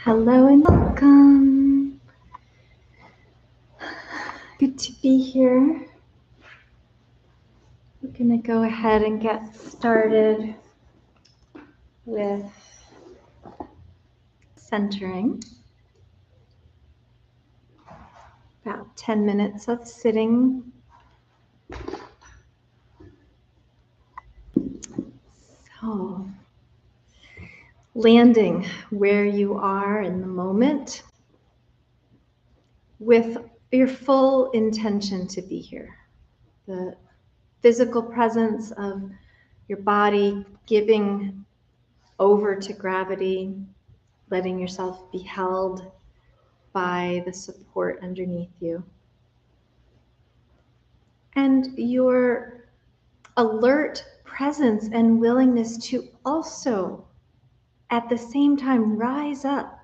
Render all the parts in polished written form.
Hello and welcome. Good to be here. We're going to go ahead and get started with centering. About 10 minutes of sitting. So, landing where you are in the moment with your full intention to be here. The physical presence of your body giving over to gravity, letting yourself be held by the support underneath you. And your alert presence and willingness to also at the same time rise up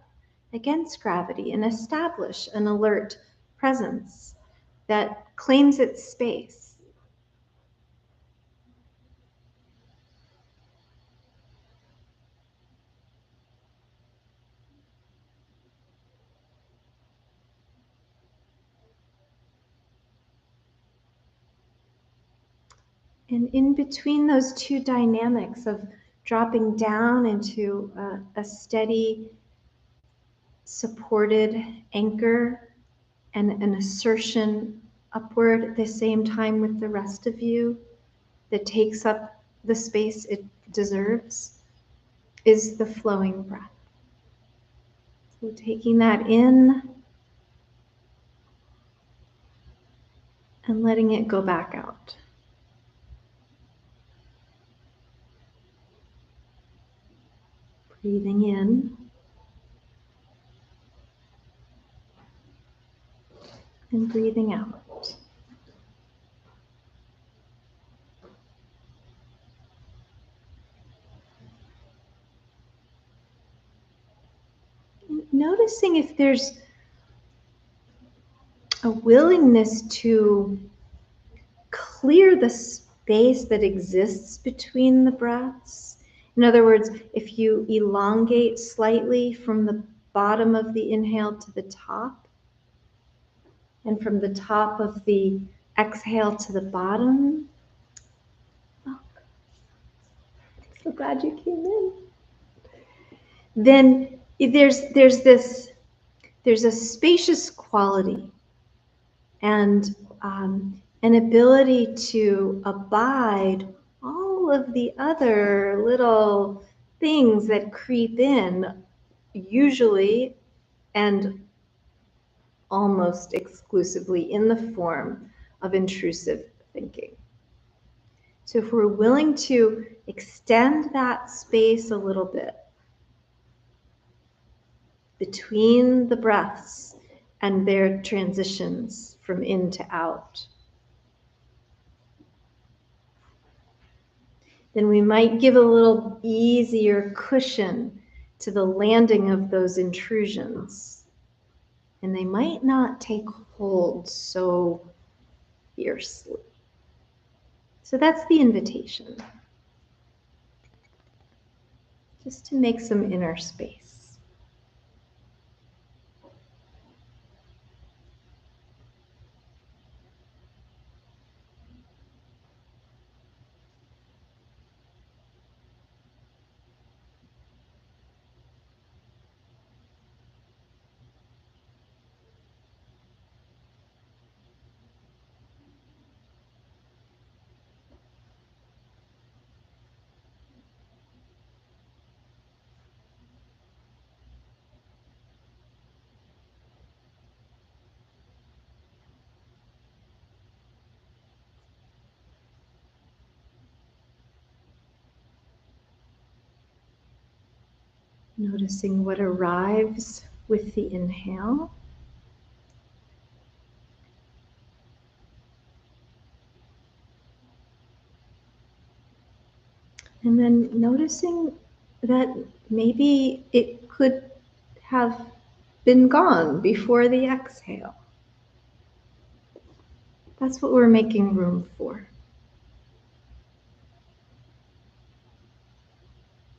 against gravity and establish an alert presence that claims its space. And in between those two dynamics of dropping down into a steady, supported anchor and an assertion upward at the same time with the rest of you that takes up the space it deserves, is the flowing breath. So taking that in and letting it go back out. Breathing in and breathing out. And noticing if there's a willingness to clear the space that exists between the breaths. In other words, if you elongate slightly from the bottom of the inhale to the top, and from the top of the exhale to the bottom. Oh, I'm so glad you came in. Then there's a spacious quality and an ability to abide all of the other little things that creep in, usually and almost exclusively in the form of intrusive thinking. So if we're willing to extend that space a little bit between the breaths and their transitions from in to out, then we might give a little easier cushion to the landing of those intrusions. And they might not take hold so fiercely. So that's the invitation. Just to make some inner space. Noticing what arrives with the inhale. And then noticing that maybe it could have been gone before the exhale. That's what we're making room for.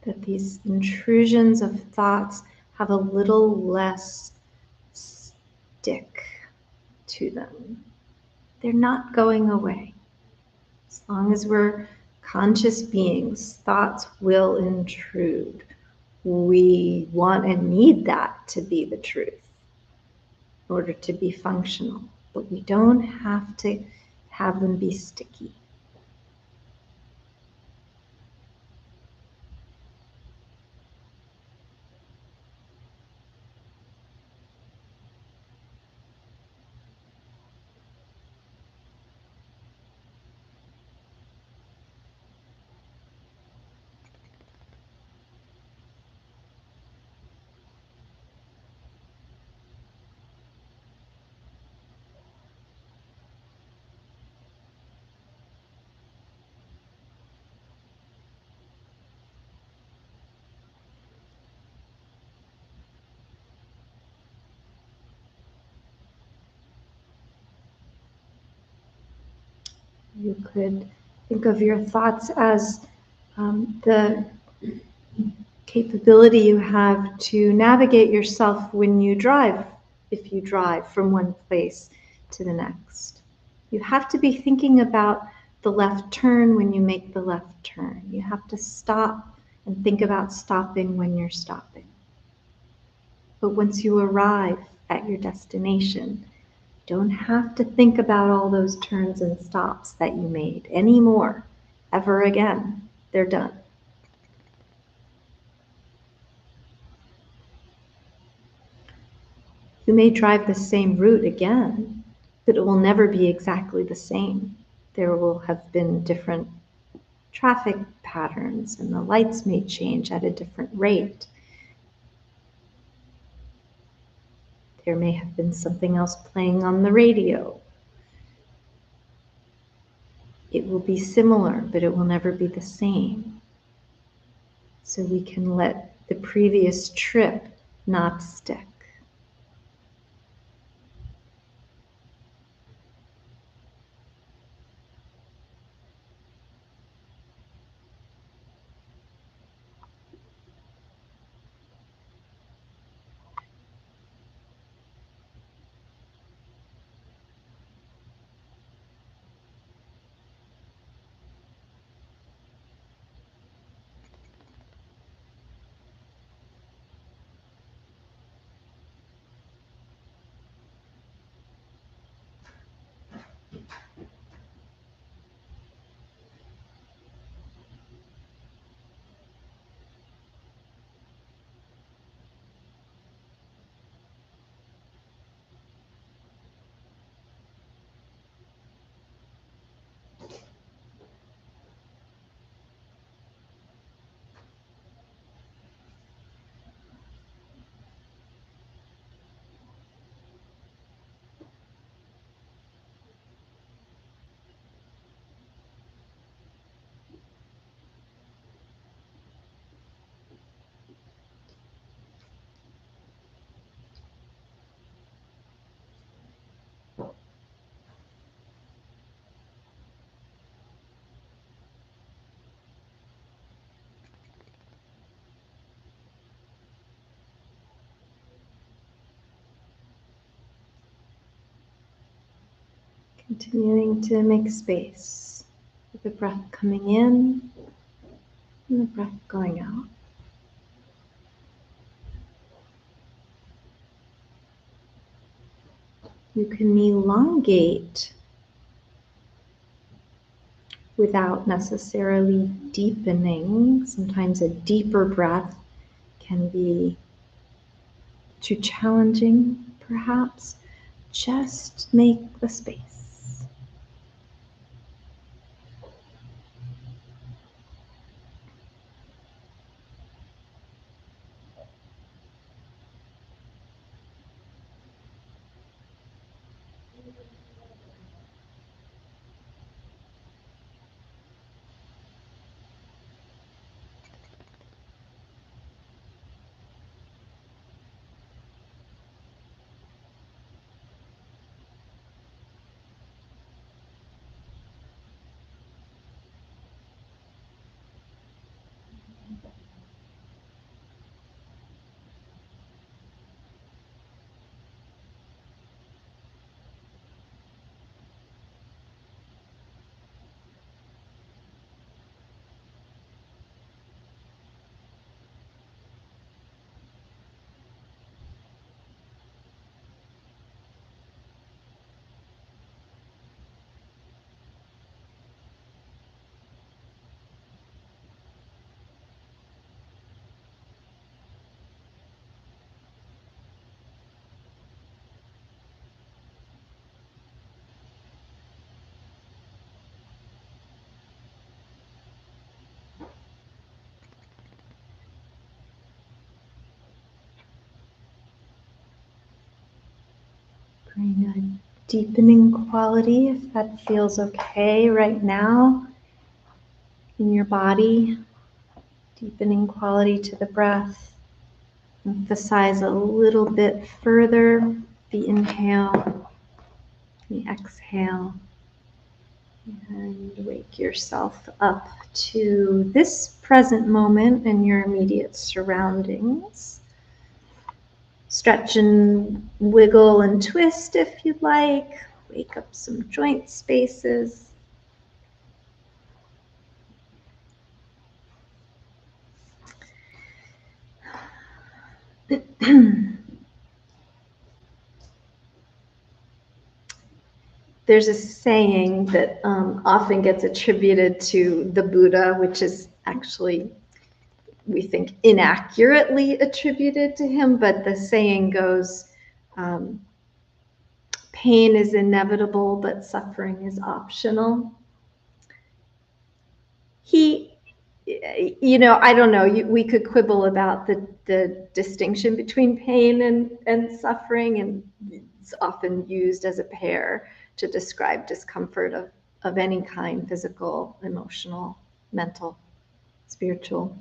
That these intrusions of thoughts have a little less stick to them. They're not going away. As long as we're conscious beings, thoughts will intrude. We want and need that to be the truth in order to be functional, but we don't have to have them be sticky. You could think of your thoughts as the capability you have to navigate yourself when you drive, if you drive from one place to the next. You have to be thinking about the left turn when you make the left turn. You have to stop and think about stopping when you're stopping. But once you arrive at your destination, you don't have to think about all those turns and stops that you made anymore, ever again. They're done. You may drive the same route again, but it will never be exactly the same. There will have been different traffic patterns, and the lights may change at a different rate. There may have been something else playing on the radio. It will be similar, but it will never be the same. So we can let the previous trip not stick. Continuing to make space with the breath coming in and the breath going out. You can elongate without necessarily deepening. Sometimes a deeper breath can be too challenging, perhaps. Just make the space. Offering a deepening quality, if that feels okay right now in your body. Deepening quality to the breath. Emphasize a little bit further the inhale, the exhale, and wake yourself up to this present moment and your immediate surroundings. Stretch and wiggle and twist if you'd like. Wake up some joint spaces. There's a saying that often gets attributed to the Buddha, which is actually, we think, inaccurately attributed to him, but the saying goes, pain is inevitable, but suffering is optional. I don't know, we could quibble about the distinction between pain and suffering, and it's often used as a pair to describe discomfort of any kind, physical, emotional, mental, spiritual.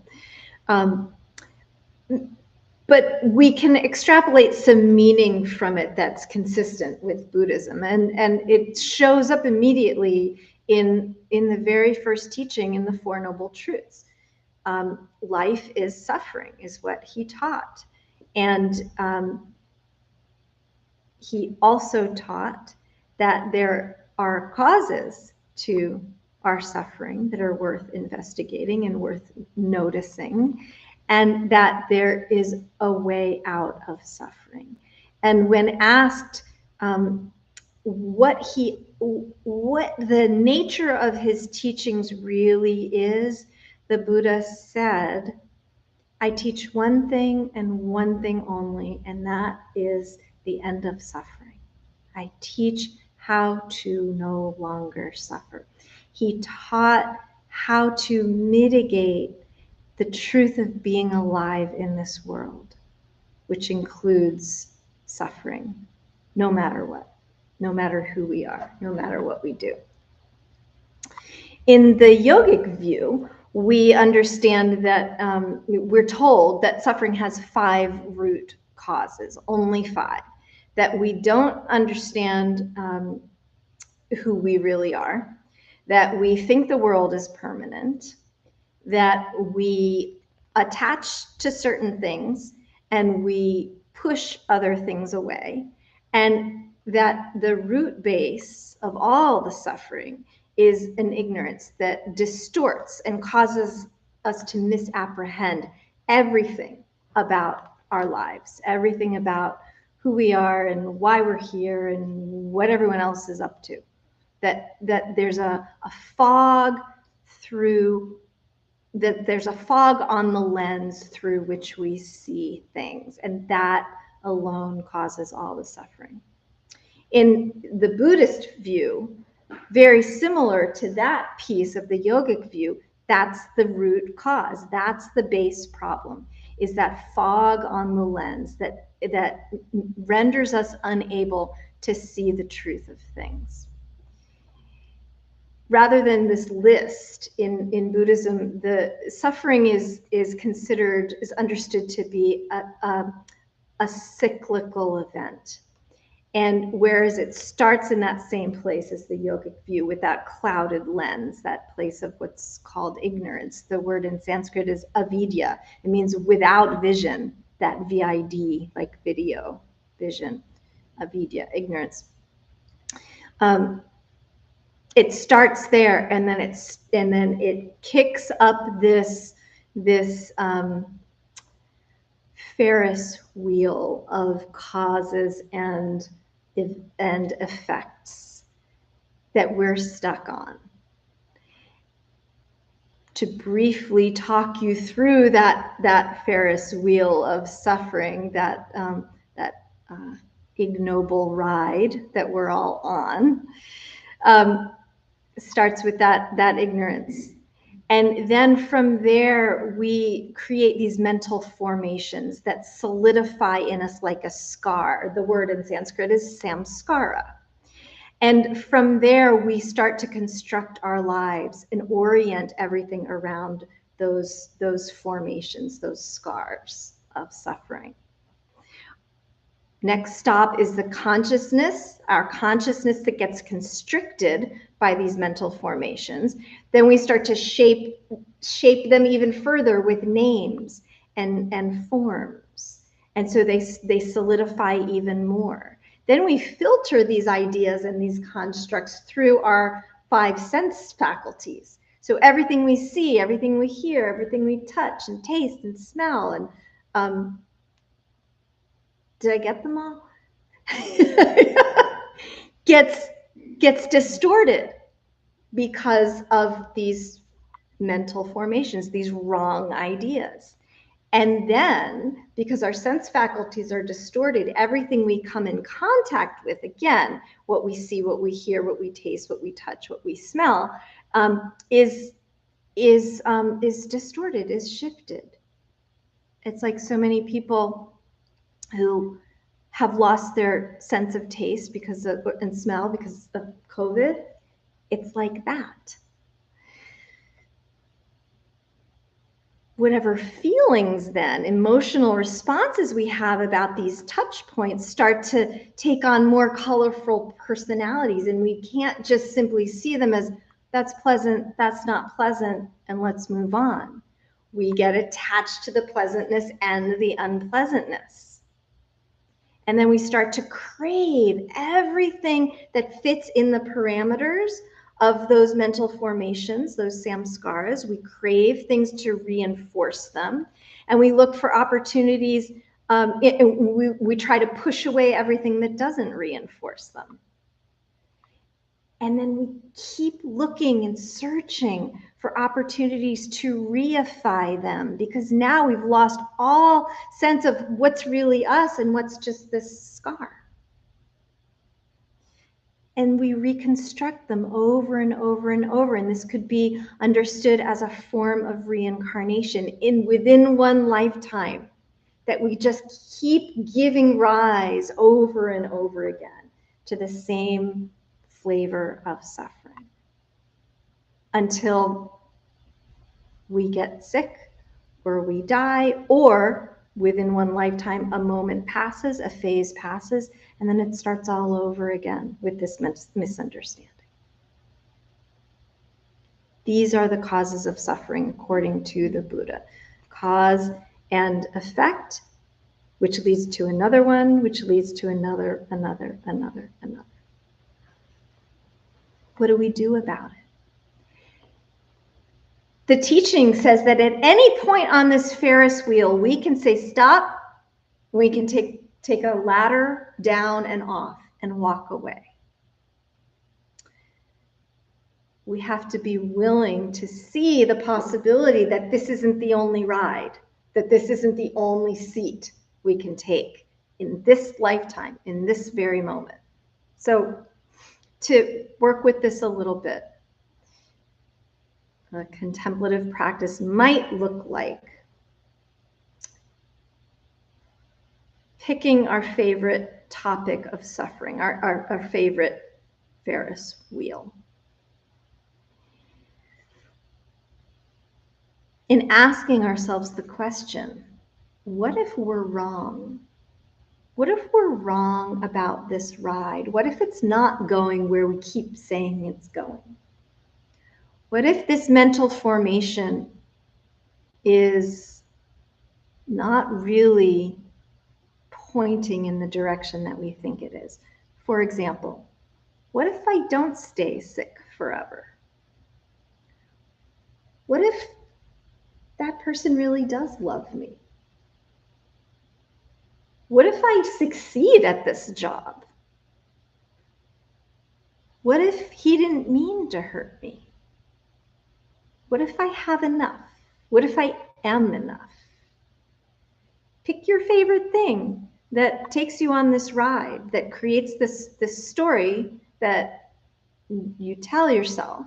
But we can extrapolate some meaning from it that's consistent with Buddhism. And it shows up immediately in the very first teaching in the Four Noble Truths. Life is suffering, is what he taught. And he also taught that there are causes to our suffering that are worth investigating and worth noticing, and that there is a way out of suffering. And when asked what the nature of his teachings really is, the Buddha said, I teach one thing and one thing only, and that is the end of suffering. I teach how to no longer suffer. He taught how to mitigate the truth of being alive in this world, which includes suffering, no matter what, no matter who we are, no matter what we do. In the yogic view, we understand that we're told that suffering has 5 root causes, only 5, that we don't understand who we really are, that we think the world is permanent, that we attach to certain things and we push other things away, and that the root base of all the suffering is an ignorance that distorts and causes us to misapprehend everything about our lives, everything about who we are and why we're here and what everyone else is up to. That there's a fog on the lens through which we see things, and that alone causes all the suffering. In the Buddhist view, very similar to that piece of the yogic view, that's the root cause. That's the base problem, is that fog on the lens that renders us unable to see the truth of things. Rather than this list in Buddhism, the suffering is understood to be a cyclical event. And whereas it starts in that same place as the yogic view, with that clouded lens, that place of what's called ignorance. The word in Sanskrit is avidya. It means without vision, that VID, like video, vision, avidya, ignorance. It starts there, and then it kicks up this Ferris wheel of causes and effects that we're stuck on. To briefly talk you through that Ferris wheel of suffering, that ignoble ride that we're all on, starts with that ignorance. And then from there, we create these mental formations that solidify in us like a scar. The word in Sanskrit is samskara. And from there, we start to construct our lives and orient everything around those formations, those scars of suffering. Next stop is the consciousness, our consciousness that gets constricted by these mental formations. Then we start to shape them even further with names and forms. And so they solidify even more. Then we filter these ideas and these constructs through our 5 sense faculties. So everything we see, everything we hear, everything we touch and taste and smell, and did I get them all? gets distorted because of these mental formations, these wrong ideas. And then, because our sense faculties are distorted, everything we come in contact with, again, what we see, what we hear, what we taste, what we touch, what we smell, is distorted, is shifted. It's like so many people who have lost their sense of taste because of, and smell because of COVID. It's like that. Whatever feelings then, emotional responses we have about these touch points start to take on more colorful personalities, and we can't just simply see them as that's pleasant, that's not pleasant, and let's move on. We get attached to the pleasantness and the unpleasantness. And then we start to crave everything that fits in the parameters of those mental formations, those samskaras. We crave things to reinforce them. And we look for opportunities. We try to push away everything that doesn't reinforce them. And then we keep looking and searching for opportunities to reify them, because now we've lost all sense of what's really us and what's just this scar. And we reconstruct them over and over and over. And this could be understood as a form of reincarnation within one lifetime, that we just keep giving rise over and over again to the same flavor of suffering until we get sick or we die, or within one lifetime, a moment passes, a phase passes, and then it starts all over again with this misunderstanding. These are the causes of suffering according to the Buddha. Cause and effect, which leads to another one, which leads to another. What do we do about it? The teaching says that at any point on this Ferris wheel, we can say stop, we can take a ladder down and off and walk away. We have to be willing to see the possibility that this isn't the only ride, that this isn't the only seat we can take in this lifetime, in this very moment. So to work with this a little bit, a contemplative practice might look like picking our favorite topic of suffering, our favorite Ferris wheel. In asking ourselves the question, what if we're wrong? What if we're wrong about this ride? What if it's not going where we keep saying it's going? What if this mental formation is not really pointing in the direction that we think it is? For example, what if I don't stay sick forever? What if that person really does love me? What if I succeed at this job? What if he didn't mean to hurt me? What if I have enough? What if I am enough? Pick your favorite thing that takes you on this ride, that creates this story that you tell yourself.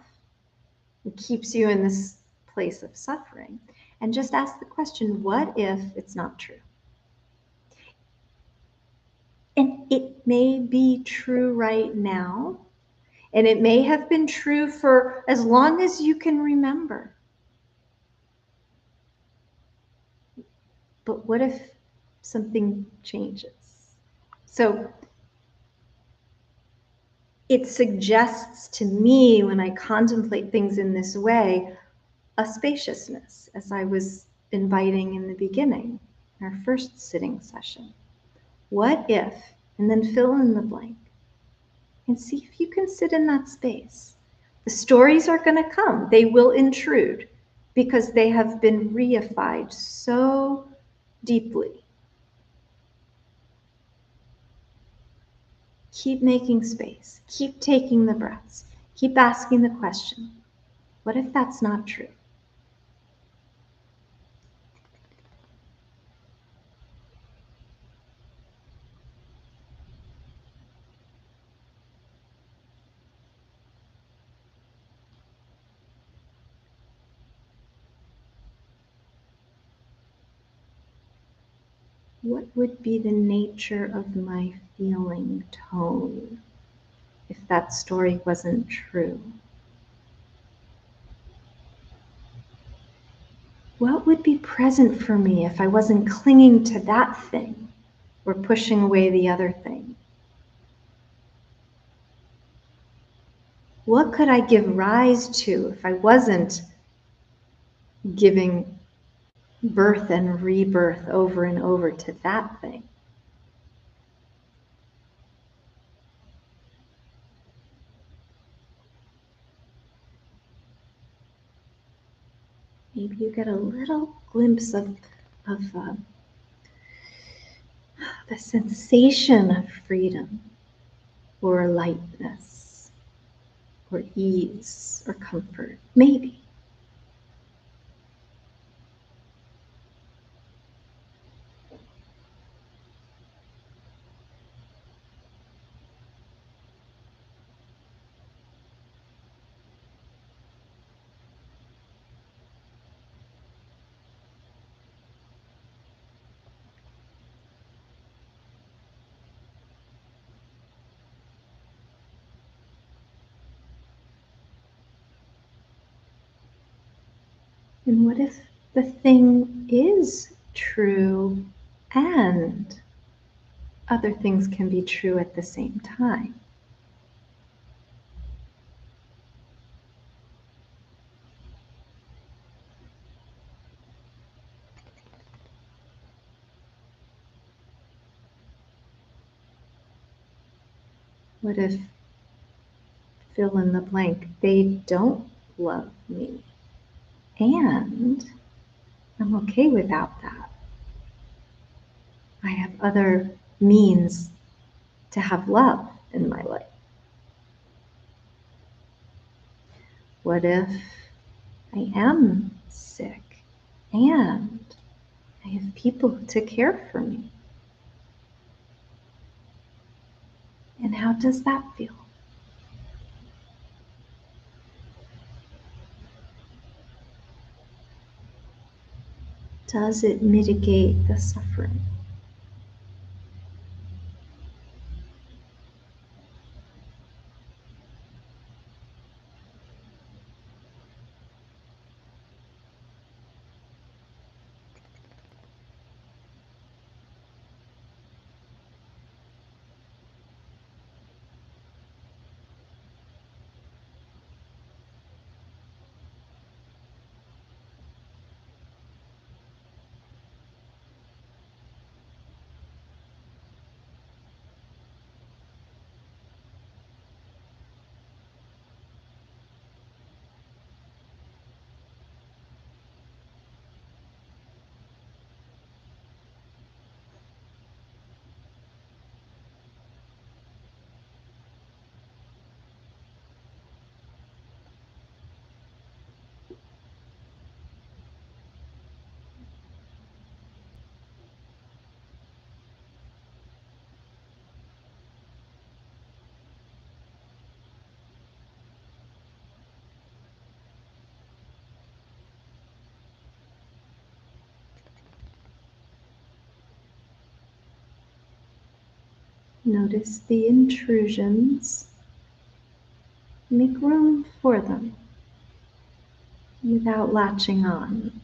It keeps you in this place of suffering, and just ask the question, what if it's not true? And it may be true right now, and it may have been true for as long as you can remember. But what if something changes? So it suggests to me, when I contemplate things in this way, a spaciousness, as I was inviting in the beginning, our first sitting session. What if, and then fill in the blank, and see if you can sit in that space. The stories are going to come. They will intrude because they have been reified so deeply. Keep making space. Keep taking the breaths. Keep asking the question, what if that's not true? What would be the nature of my feeling tone if that story wasn't true? What would be present for me if I wasn't clinging to that thing or pushing away the other thing? What could I give rise to if I wasn't giving birth and rebirth over and over to that thing? Maybe you get a little glimpse of the sensation of freedom or lightness or ease or comfort. Maybe. And what if the thing is true and other things can be true at the same time? What if, fill in the blank, they don't love me? And I'm okay without that. I have other means to have love in my life. What if I am sick and I have people to care for me? And how does that feel? Does it mitigate the suffering? Notice the intrusions. Make room for them without latching on.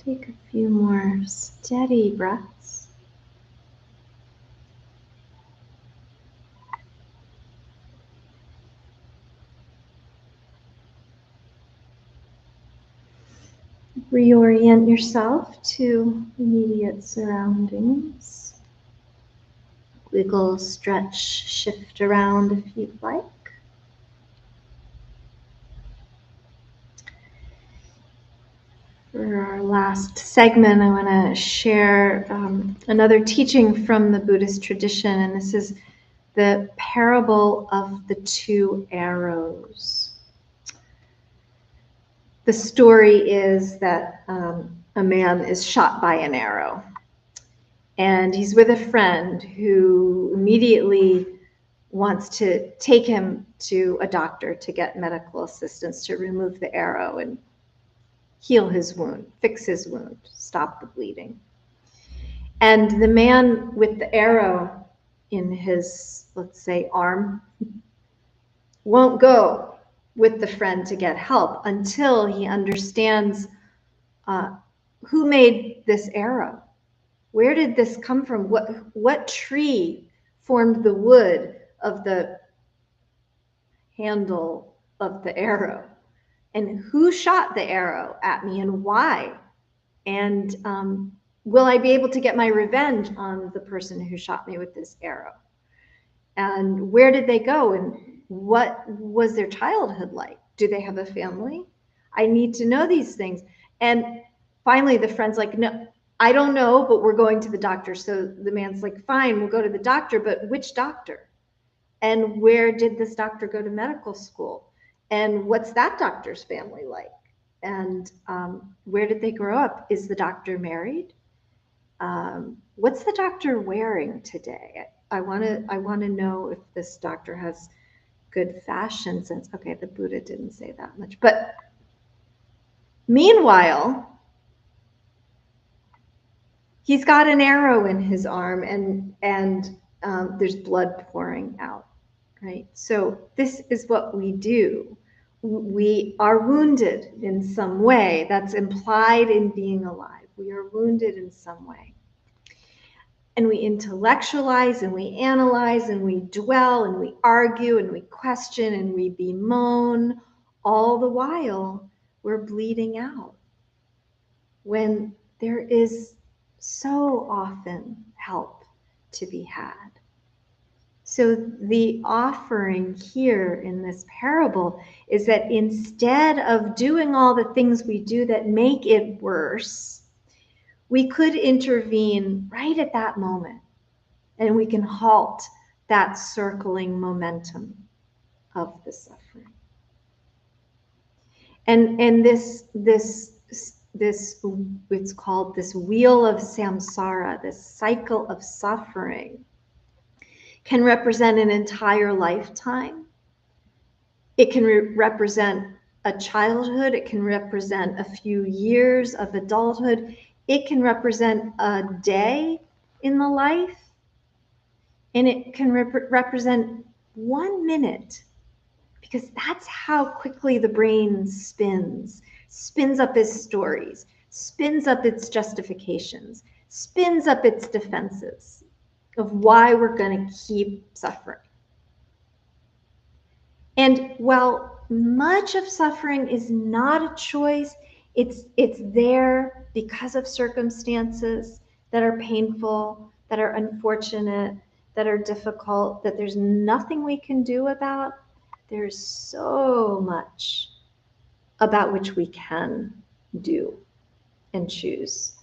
Take a few more steady breaths. Reorient yourself to immediate surroundings. Wiggle, stretch, shift around if you'd like. For our last segment, I want to share another teaching from the Buddhist tradition, and this is the parable of the two arrows. The story is that a man is shot by an arrow, and he's with a friend who immediately wants to take him to a doctor to get medical assistance to remove the arrow and heal his wound, fix his wound, stop the bleeding. And the man with the arrow in his, let's say, arm won't go with the friend to get help until he understands who made this arrow. Where did this come from? What tree formed the wood of the handle of the arrow? And who shot the arrow at me and why? And will I be able to get my revenge on the person who shot me with this arrow? And where did they go? And what was their childhood like? Do they have a family? I need to know these things. And finally, the friend's like, no, I don't know, but we're going to the doctor. So the man's like, fine, we'll go to the doctor, but which doctor? And where did this doctor go to medical school? And what's that doctor's family like? And where did they grow up? Is the doctor married? What's the doctor wearing today? I want to know if this doctor has good fashion sense. Okay, the Buddha didn't say that much, but meanwhile, he's got an arrow in his arm, and there's blood pouring out. Right. So this is what we do. We are wounded in some way. That's implied in being alive. We are wounded in some way. And we intellectualize and we analyze and we dwell and we argue and we question and we bemoan. All the while, we're bleeding out when there is so often help to be had. So the offering here in this parable is that instead of doing all the things we do that make it worse, we could intervene right at that moment, and we can halt that circling momentum of the suffering. And this it's called this wheel of samsara, this cycle of suffering, can represent an entire lifetime. It can represent a childhood. It can represent a few years of adulthood. It can represent a day in the life. And it can represent 1 minute, because that's how quickly the brain spins up its stories, spins up its justifications, spins up its defenses of why we're going to keep suffering. And while much of suffering is not a choice, it's there because of circumstances that are painful, that are unfortunate, that are difficult, that there's nothing we can do about. There's so much about which we can do and choose,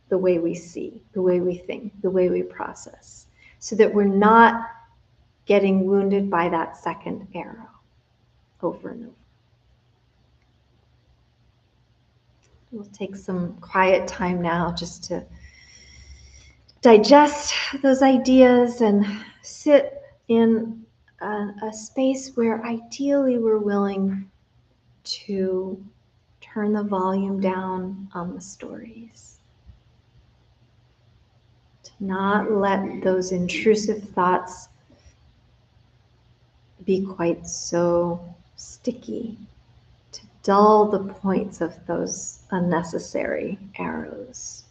the way we see, the way we think, the way we process, so that we're not getting wounded by that second arrow over and over. We'll take some quiet time now just to digest those ideas and sit in a space where ideally we're willing to turn the volume down on the stories, to not let those intrusive thoughts be quite so sticky, to dull the points of those unnecessary arrows.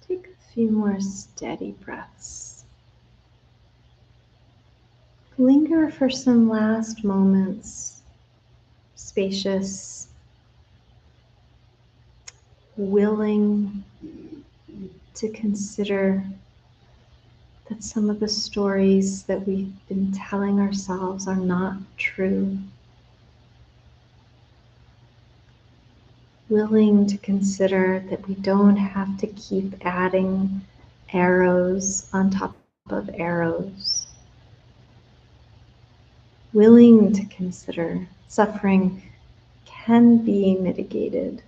Take a few more steady breaths. Linger for some last moments, spacious, willing to consider that some of the stories that we've been telling ourselves are not true. Willing to consider that we don't have to keep adding arrows on top of arrows. Willing to consider suffering can be mitigated.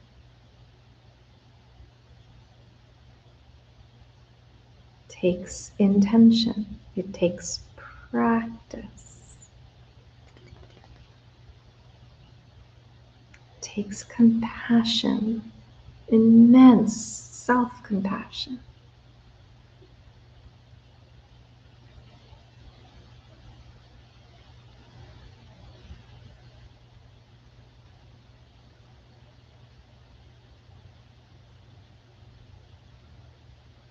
It takes intention. It takes practice. It takes compassion, immense self-compassion.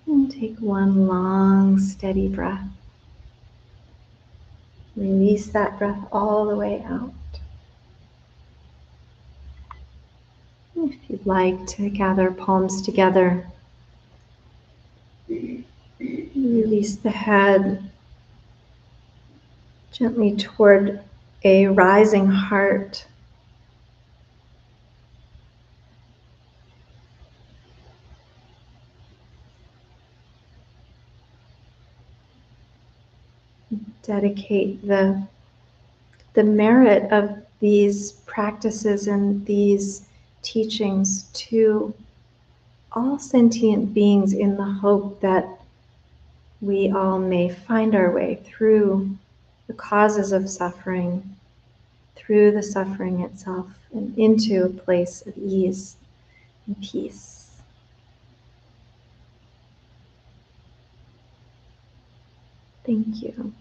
And take one long, steady breath. Release that breath all the way out. If you'd like to gather palms together, release the head gently toward a rising heart. Dedicate the merit of these practices and these teachings to all sentient beings in the hope that we all may find our way through the causes of suffering, through the suffering itself, and into a place of ease and peace. Thank you.